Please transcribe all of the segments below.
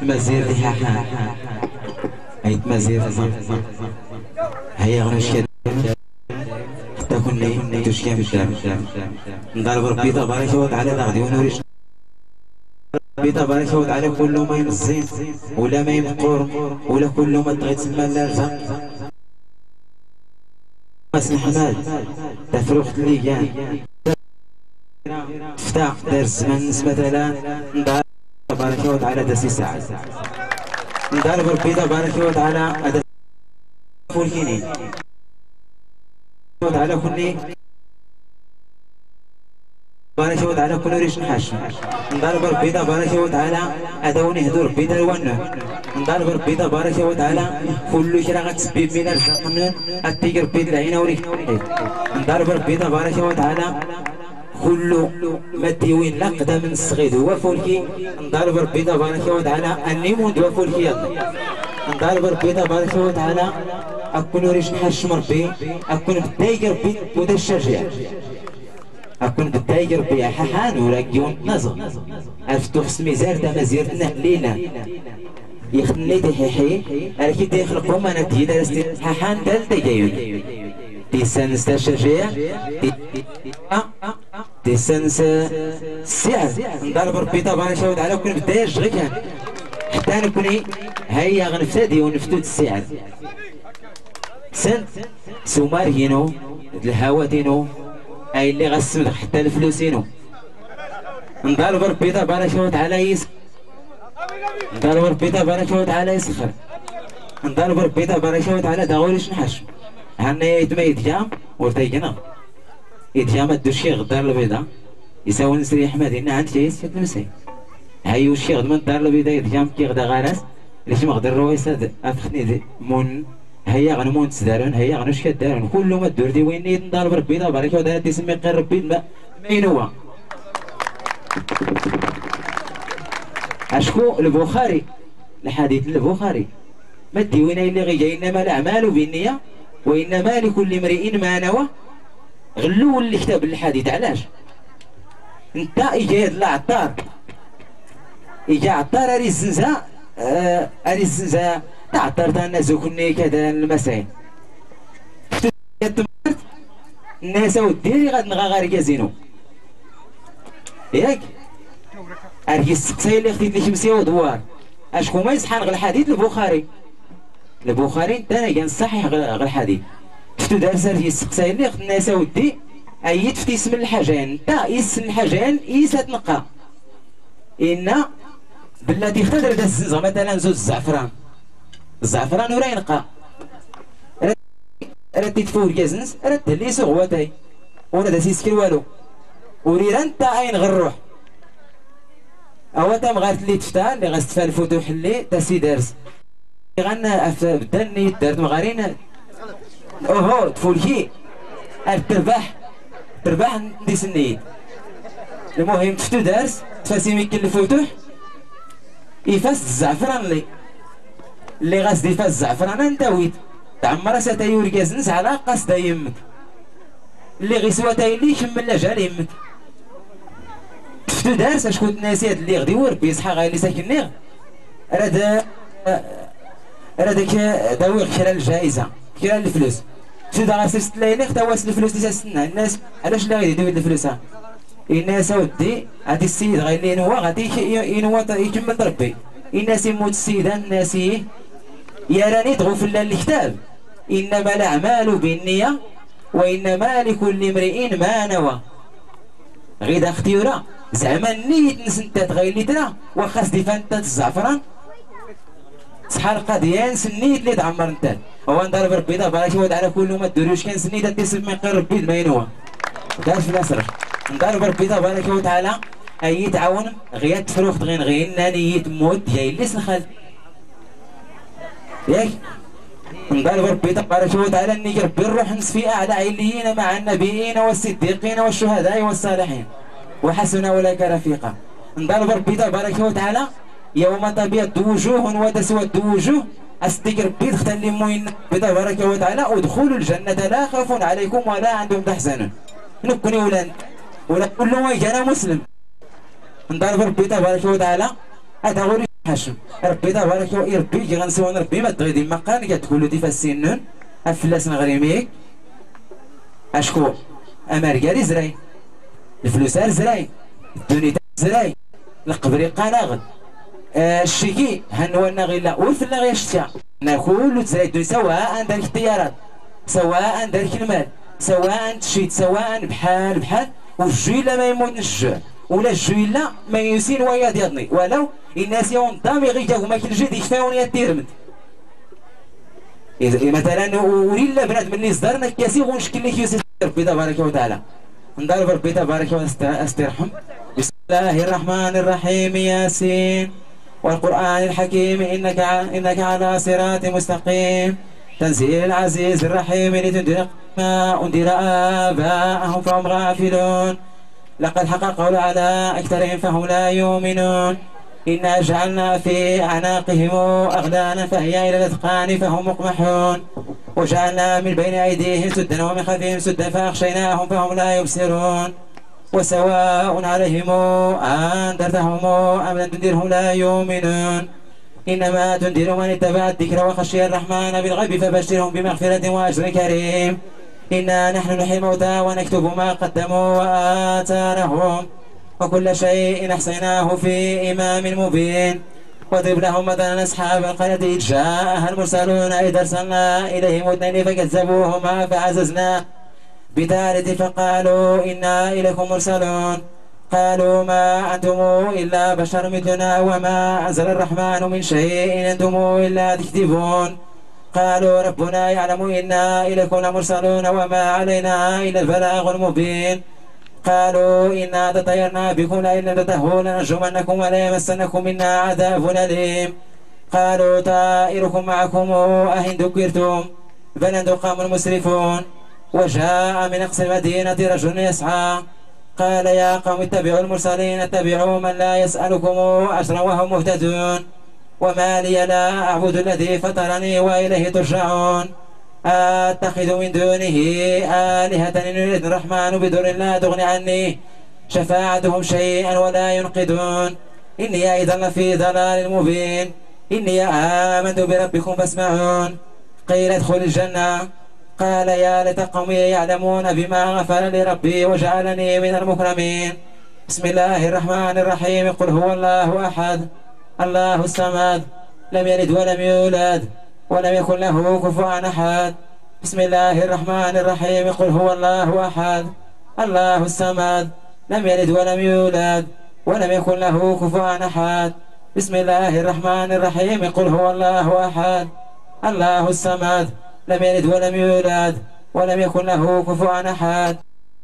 مزير دي حاحا ايت مزير هيا غنوش حتى كني تشكي في الدار نضرب ربي تبارك وتعالى غادي ونوريش ربي تبارك وتعالى كل ما يمزين ولا ما يمقور ولا كل ما تغيت تسمى لا رزق اسم حماد تفرقت لي كان تفتح درس من مثلا نضرب تبارك وتعالى دسي ساعة نضرب ربي تبارك وتعالى فولكيني وتعالى كني تبارك وتعالى كل ريش نحاش نضرب ربي تبارك وتعالى ادوني هدور ربي تلوانه نضرب ربي تبارك وتعالى كل شيء غتسبب من الرزق من التيجر ربي العين وريك نضرب ربي تبارك وتعالى كل مدي وين لا قدام من الصغير هو فولكي نضرب ربي تبارك وتعالى النيمون دوا فولكي يلا نضرب ربي تبارك وتعالى اكون ريش نحاش ربي اكون بدايق ربي ودا الشجاع اكون بدايق ربي ححان وراكيون نظر افتو خص ميزار تا مزيرتنا لينا يخلي تحيحي راكي تيخلقهم انا تيدا ححان دالتا جايون تيسانس تا الشجاع تيسانس السعر نضرب ربي تبارك وتعالى كون بدايش غير كان حتى نكوني هيا غنفتدي ونفتو السعر سنت سومارينو الهواتينو اي اللي غسمد حتى الفلوسينو نضرب ربي تبارك وتعالى يسخر نضرب ربي تبارك وتعالى يسخر نضرب ربي تبارك وتعالى داغوليش نحشم هنا يتما يتجام ورتيجنا يتجام الدوشي غدار البيضاء يساوي نسري احمد هنا عند شيء يتمسي هاي وشي غد من الدار البيضاء يتجام كي غدا غارس ليش ما غدر رويساد افخني مون هيا غنمون تسدارون هيا غنوش كدارون كل ما الدور دي وين نضرب ربي تبارك وتعالى تسمي غير ربي مين هو اشكو البخاري الحديث البخاري ما ديوين اللي غيجي انما الاعمال بالنيه وانما لكل امرئ ما نوى غلو اللي كتب الحديث علاش انت اجا هاد العطار اجا عطار اري الزنزه اري الزنزه تعطرت الناس وكني كذا المسائل الناس وديري غاد نغا غير كازينو ياك ارجي السقساي اللي خديت لي شمسيه ودوار اشكون ما يصحى غير الحديث البخاري انت انا كنصحح غير الحديث شفتو دارس ارجي السقساي اللي خدت الناس ودي ايت في اسم الحاجان انت اسم الحاجان ايسا تنقى ان بلاتي اختار داس مثلا زوج الزعفران ولا ينقى راه تيتفور كازنس راه تهلي سغواتاي ولا دا سيسكل والو وريرا انت عين غير الروح اوا تا مغارت اللي تفتح اللي غاستفال الفتوح اللي تا سي دارس غانا بدا النيت دارت مغارين اوهو تفولكي ترباح نديس النيت المهم تفتو دارس تفاسي ميكل الفتوح يفاس الزعفران اللي غاس ديفاس الزعفران انت ويت تعمر ستايور كازنس على قصد يمك اللي غيسوا تايلي يكمل لاجال يمك شفتو دارس اشكون الناسيات اللي غدي وربي يصحى غير اللي ساكن نيغ راه داك داوي كرا الجائزه كرا الفلوس شفتو دا غاسيست ليلي خدا واس الفلوس اللي تستنى الناس علاش لا غادي يدوي الفلوس الناس اودي هادي السيد غير ينوى غادي ينوى يكمل ربي الناس يموت السيده الناس يا راني تغفل الكتاب انما الاعمال بالنيه وانما لكل امرئ ما نوى غير اختيورا زعما النيت نسنتات غير اللي ترى واخا سديفانتات الزعفران صحا القضيه النيت اللي تعمر انت هو نضرب ربي تبارك وتعالى كل ما ديروش كان سنيت تيسب من غير ربي ما ينوى كاش في نصر نضرب ربي تبارك وتعالى اي تعاون غير تفروخ غير ناني تموت جاي اللي سنخل ياك نطالب ربي تبارك وتعالى اني ربي نروح نسفي اعلى عليين مع النبيين والصديقين والشهداء والصالحين وحسن اولئك رفيقا. نطالب ربي تبارك وتعالى يوم تبيض وجوه وتسود وجوه أصدق ربي تختلي موين تبارك وتعالى ودخولوا الجنة لا خوف عليكم ولا أنتم تحزنون. نكوني ولا كل ما كان مسلم. نطالب ربي تبارك وتعالى أتغوري حشم ربي تبارك ربي غنسون ربي ما تغيدي مقال كتقولوا دي فالسنون أفلاس نغريميك أشكو أمريكا زراي الفلوسار زراي الدنيا زراي القبري قناغ الشيكي هنوانا غيلا وفلا غير الشتا ناكل تزايدو سواء دار الاختيارات سواء دار المال سواء تشيت سواء بحال والجويلة ما يموت الجوع ولا الجويلة ما يسين ويا ديالني ولو الناس يوم ضامي غير جاو ما كيلجي يشفاون يا ديرمد إذا مثلا وليلا بنادم اللي صدرنا كاسي ونشكل لك يوسف ربي تبارك وتعالى نضرب ربي تبارك واسترحم. بسم الله الرحمن الرحيم ياسين والقرآن الحكيم إنك على صراط مستقيم تنزيل العزيز الرحيم لتنذر ما أنذر آباءهم فهم غافلون لقد حق القول على أكثرهم فهم لا يؤمنون إنا جعلنا في أعناقهم أغلالا فهي إلى الأذقان فهم مقمحون وجعلنا من بين أيديهم سدا ومن خلفهم سدا فأغشيناهم فهم لا يبصرون وسواء عليهم أنذرتهم أم لم تنذرهم لا يؤمنون إنما تنذر من اتبع الذكر وخشي الرحمن بالغيب فبشرهم بمغفرة وأجر كريم. إنا نحن نحيي الموتى ونكتب ما قدموا وآثارهم وكل شيء أحصيناه في إمام مبين. واضرب لهم مثلا أصحاب القرية إذ جاءها المرسلون إذ أرسلنا إليهم اثنين فكذبوهما فعززنا بثالث فقالوا إنا إليكم مرسلون قالوا ما أنتم إلا بشر مثلنا وما أنزل الرحمن من شيء إن أنتم إلا تكذبون قالوا ربنا يعلم إنا إليكم لمرسلون وما علينا إلا البلاغ المبين قالوا إنا تطيرنا بكم لئن لم تنتهوا لنرجمنكم ولا يمسنكم منا عذاب أليم قالوا طائركم معكم أهن ذكرتم بل أنتم قوم مسرفون. وجاء من أقصى المدينة رجل يسعى قال يا قوم اتبعوا المرسلين اتبعوا من لا يسألكم أجرا وهم مهتدون وما لي لا أعبد الذي فطرني وإليه ترجعون أتخذ من دونه آلهة إن يريد الرحمن بضر لا تغني عني شفاعتهم شيئا ولا ينقذون إني إذا لفي ضلال مبين. إني آمنت بربكم فاسمعون قيل ادخل الجنة قال يا ليت قومي يعلمون بما غفر لي ربي وجعلني من المكرمين. بسم الله الرحمن الرحيم قل هو الله أحد الله الصمد لم يلد ولم يولد ولم يكن له كفوا أحد. بسم الله الرحمن الرحيم قل هو الله أحد الله الصمد لم يلد ولم يولد ولم يكن له كفوا أحد. بسم الله الرحمن الرحيم قل هو الله أحد الله الصمد لم يلد ولم يولد ولم يكن له كفوا أحد.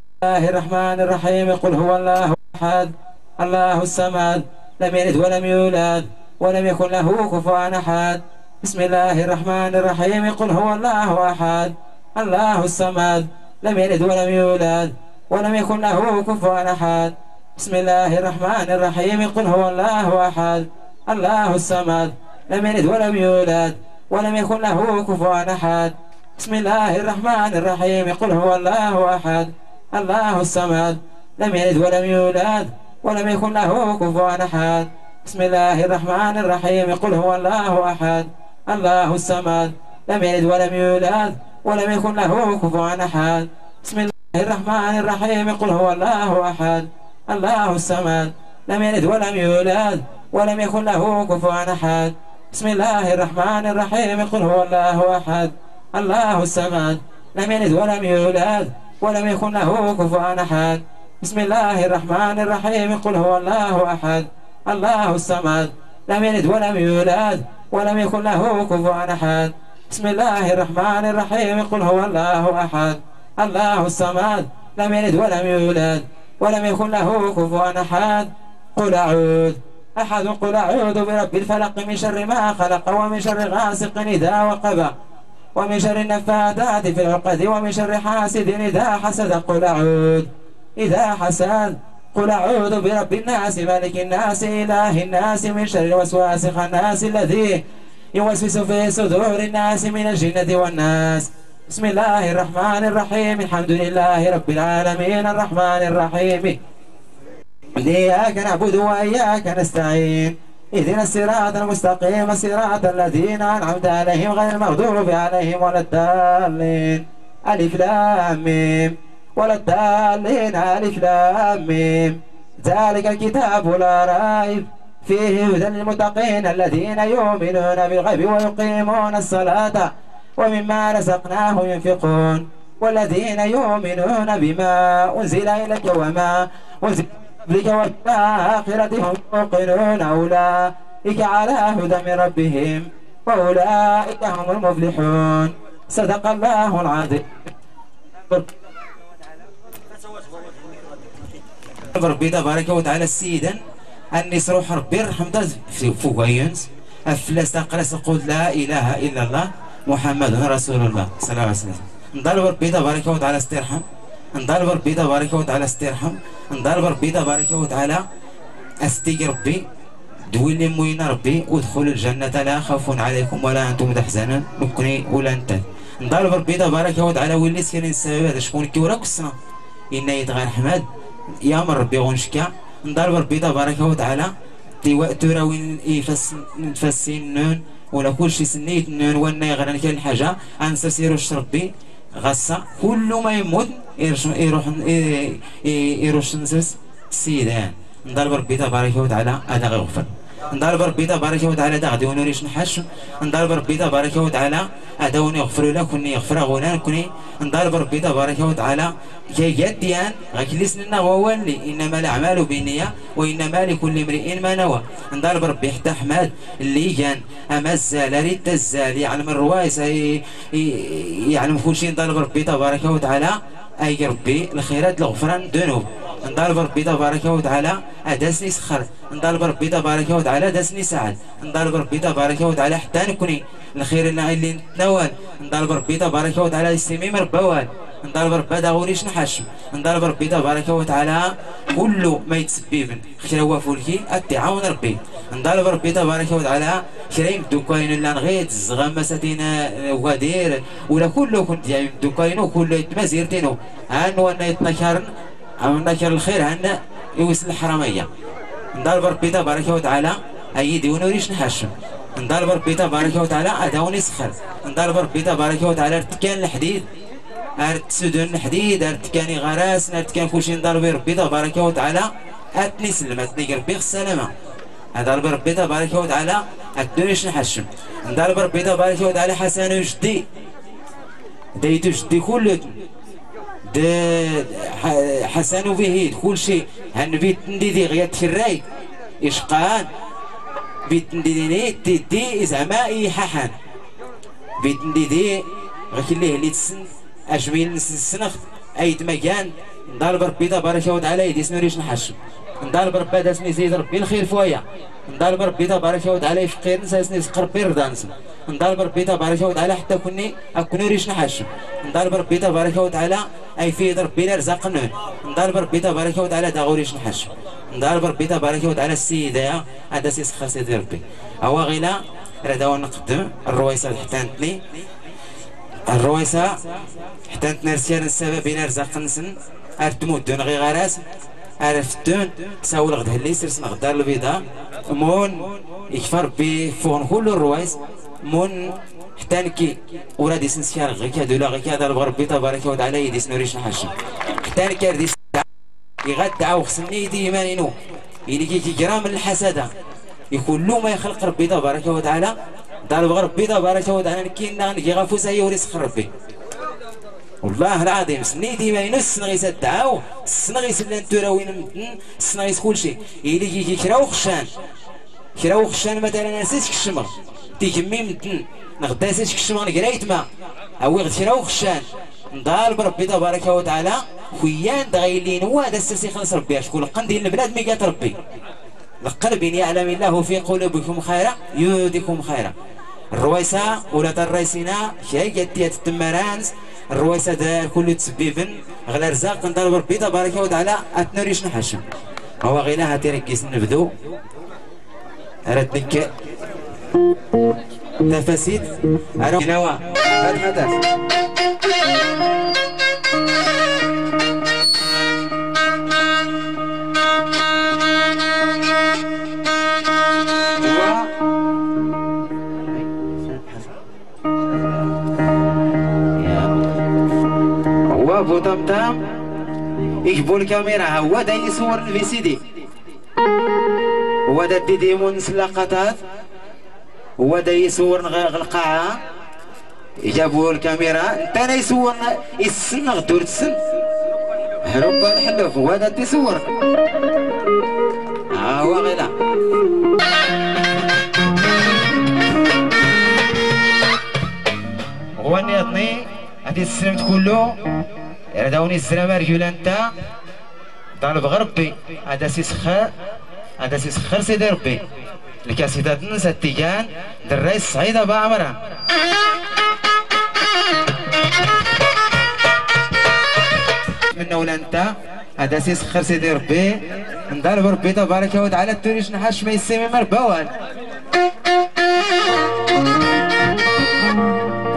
بسم الله الرحمن الرحيم قل هو الله أحد الله الصمد لم يلد ولم يولد ولم يكن له كفوا أحد. بسم الله الرحمن الرحيم قل هو الله أحد الله الصمد لم يلد ولم يولد ولم يكن له كفوا أحد. بسم الله الرحمن الرحيم قل هو الله أحد الله الصمد لم يلد ولم يولد ولم يكن له كفوا أحد. بسم الله الرحمن الرحيم قل هو الله أحد الله الصمد لم يلد ولم يولد ولم يكن له كفوا أحد. بسم الله الرحمن الرحيم قل هو الله أحد الله الصمد لم يلد ولم يولد ولم يكن له كفوا أحد. بسم الله الرحمن الرحيم قل هو الله أحد الله الصمد لم يلد ولم يولد ولم يكن له كفوا أحد. بسم الله الرحمن الرحيم قل هو الله أحد الله الصمد لم يلد ولم يولد ولم يكن له كفوا أحد. بسم الله الرحمن الرحيم قل هو الله أحد الله الصمد لم يلد ولم يولد ولم يكن له كفوا أحد. بسم الله الرحمن الرحيم قل هو الله أحد الله الصمد لم يلد ولم يولد ولم يكن له كفوا أحد. قل أعوذ أحد قل أعوذ برب الفلق من شر ما خلق ومن شر غاسق إذا وقب ومن شر النفاثات في العقد ومن شر حاسد إذا حسد قل أعوذ إذا حسد قل أعوذ برب الناس ملك الناس إله الناس من شر الوسواس الناس الذي يوسوس في صدور الناس من الجنة والناس. بسم الله الرحمن الرحيم الحمد لله رب العالمين الرحمن الرحيم إياك نعبد وإياك نستعين اهدنا الصراط المستقيم صراط الذين أنعمت عليهم غير المغضوب عليهم ولا الضالين ألف لام ميم ولا الضالين ألف لام ميم ذلك الكتاب لا ريب فيه هدى للمتقين الذين يؤمنون بالغيب ويقيمون الصلاة ومما رزقناهم ينفقون والذين يؤمنون بما أنزل إليك وما أنزل قبلك والآخرة هم يوقنون أولئك على هدى من ربهم وأولئك هم المفلحون. صدق الله العظيم. ربي تبارك وتعالى السيدا الناس روح ربي رحمته فوق ينس أفلاس تقرأ قول لا إله إلا الله محمد رسول الله صلى الله عليه وسلم. نضرب ربي تبارك وتعالى استرحم نضرب ربي تبارك وتعالى استرحم نضرب ربي تبارك وتعالى استيق ربي دويلي موين ربي ودخل الجنة لا خوف عليكم ولا أنتم تحزنون نكوني ولا أنت. نضرب ربي تبارك وتعالى ويلي سكرين السبب هذا شكون كي وراك السنة إن يتغير حماد يا من ربي غنشكا. نضرب ربي تبارك وتعالى تراوين نفسين نون ولا كل شيء سنيت نون وانا يغرن كاين الحاجة أنسيروش ربي غصة كل ما يموت يروح نسس السيدان. نضرب ربي تبارك وتعالى هذا غيغفر. نضرب ربي تبارك وتعالى هذا غادي ونوريش نحش. نضرب ربي تبارك وتعالى هذا ونغفر لك كوني يغفر غولا كوني. نضرب ربي تبارك وتعالى كي يديان غاكليس لنا وولي انما الاعمال بالنية وانما لكل امرئ ما نوى. نضرب ربي حتى حماد اللي كان اما الزال ريت الزال يعلم الروايس يعلم كل شيء. نضرب ربي تبارك وتعالى اي ربي الخيرات الغفران ذنوب. نضرب ربي تبارك وتعالى داسني سخر. نضرب ربي تبارك وتعالى داسني سعد. نضرب ربي تبارك وتعالى حتى نكوني الخير اللي نتناول. نضرب ربي تبارك وتعالى يستميم ربوان. نضرب ربي داغوريش نحش. نضرب ربي تبارك وتعالى كل ما يتسبب خير هو فولكي التعاون ربي. نضرب ربي تبارك وتعالى كريم دوكاين لا نغيت الزغام مساتينا وغادير ولا كله كنت يعني دوكاينو كله مازيرتينو هان وانا يتنكرن او نكر الخير هان يوصل الحراميه. نضرب ربي تبارك وتعالى ايدي ونوريش نحشم. نضرب ربي تبارك وتعالى اداوني سخر. نضرب ربي تبارك وتعالى ارتكان الحديد ارتسدن الحديد ارتكاني غراس ارتكان كلشي. نضرب ربي تبارك وتعالى اتني سلمتني ربي السلامه. نضرب ربي تبارك وتعالى ادونيش نحشم. نضرب ربي تبارك وتعالى حسن وجدي ديتو جدي كلتو حسن وفهيد كل شيء هن بيت نديدي غيات شراي إشقان بيت نديدي تدي زعما إيحاحان بيت نديدي غكليه اللي تسن أجميل السنخ أيت مكان. نضرب ربي تبارك وتعالى يدي سنوريش نحشم. نضرب ربي داسني زيد ربي الخير فويا. نضرب ربي تبارك وتعالى يفقير نساسني سقر بير دانس. نضرب ربي تبارك وتعالى حتى كوني أكونوريش نحشم. نضرب ربي تبارك وتعالى أي في ربي الرزق نون. نضرب ربي تبارك وتعالى داغوريش نحشم. نضرب ربي تبارك وتعالى السيدة هذا سيسخر سيدي ربي هو غيلا راه نقدم الرويسة حتى نتني الرويسة حتى نتنرسيان السبب بين رزق نسن ارتمودون غي غراس عرفتون ساول غد هلي سرسن غدار البيضاء مون يكفر بي فون كل الروايس مون حتى نكي ورادي سنسيار غي كادو لا غي كادو ربي تبارك وتعالى يدي سنوريش نحشم حتى نكي ردي يغدع وخصني يدي يمانينو يلي كي جرام من الحسده يكون له ما يخلق ربي تبارك وتعالى ضرب ربي تبارك وتعالى نكينا نجي غفوسه يوريس ربي والله العظيم سنيتي ما ينس غيس الدعاو السنغيس اللي نتوراوين مدن السنغيس كلشي يلي كي كراو خشان مثلا نسيتك الشمر تيجمي مدن نغدا سيتك الشمر قرايت ما هو غد كراو خشان نضارب ربي تبارك وتعالى خويان دغيلين هو هذا السرسي خلص ربي شكون قنديل البلاد مي قات ربي القلب إن يعلم الله في قلوبكم خيرا يؤتكم خيرا. الرويسة ولا الرئيسنا شيء جدية التمرانس الرويسة دار كل تسبيبن غير رزاق نضرب ربي تبارك وتعالى أتنوريش نحشم هو غينا هاتي ركيس نبدو ردنك تفاسيد أروح نوا هاد حدث هو طمطم يجبو الكاميرا هو دا يصور الفي سي دي هو دا ديمون لقطات هو دا يصور القاعة جابوا الكاميرا انت انا يصور السن غدور السن هرب الحلوف هو دا يصور ها هو غيلا هو نيطني هادي السلمت كله داوني الزلمه رجوله انت طالب غربي هذا سيسخر هذا سيسخر سيدي ربي الكاسيدات ننسى التيجان دراي الصعيده بعمرها منا ولا انت هذا سيسخر سيدي ربي نضرب ربي تبارك وتعالى التوريش نحاش ما يسمي مربوان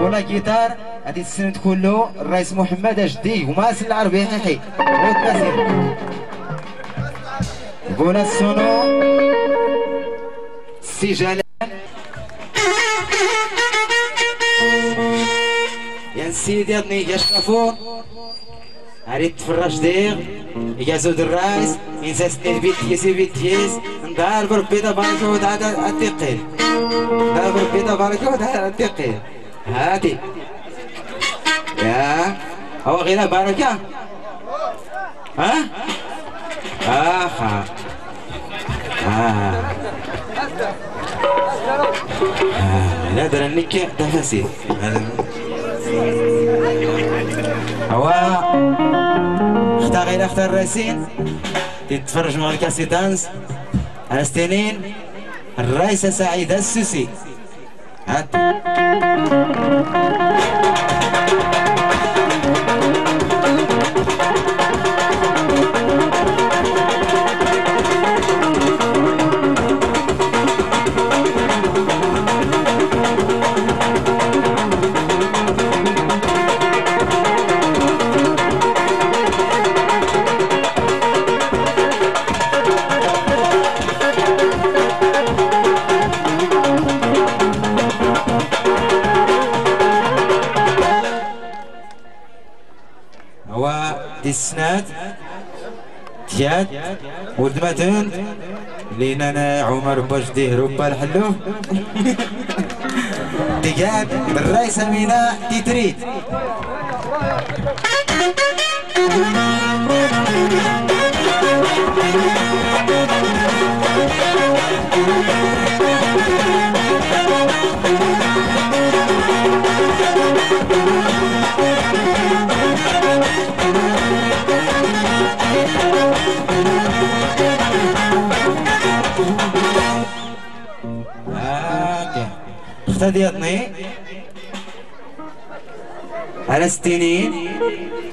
ولا جيتار هادي السند كله الرئيس محمد اجدي وماسل العربي حيحي وتماسل بولا السونو السجالان يا سيدي يا ابني يا شافون هاري تفرج دير يا زود الرايس ينسى سنين بيتيس بيتيس ندار بربي تبارك وتعالى التقيل ندار بربي تبارك وتعالى التقيل هاتي يا هو غير بركة ها آخا لا درا نك تفاسير هو اختار غير اختار الرئيسين تتفرج مع الكاسيتانس أستنين الرئيسة سعيدة السوسي هات السناد تياد ولد ماتون لينا انا عمر بجدي ربا الحلو تياد الرئيس امينه تيتريد اختديتني على ستينين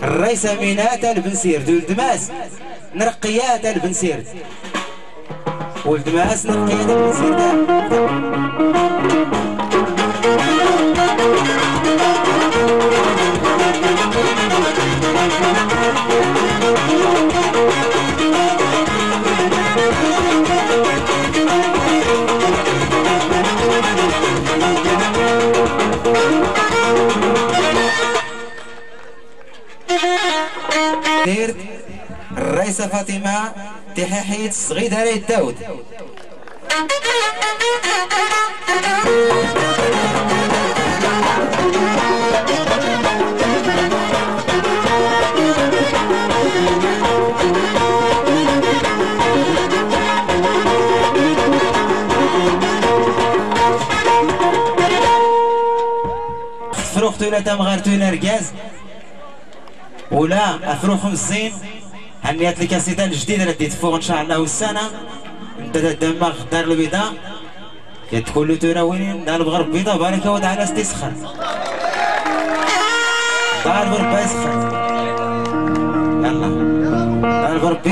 الرئيس امينات البنسير دول دماس نرقيات البنسير ولد ماس نرقيات البنسير الرئيسة فاطمة تحيحية صغيد علي الداود فروخ تولا تمغار تولا ركاز ولا افروخ 50 هنيات لك السيدان الجديدة اللي تفوق ان شاء الله والسنة انت الدماغ دار البيضاء كتقول له تراوين دار الغرب بيضاء بالك ود على استسخن دار الغرب يسخن يلا دار الغرب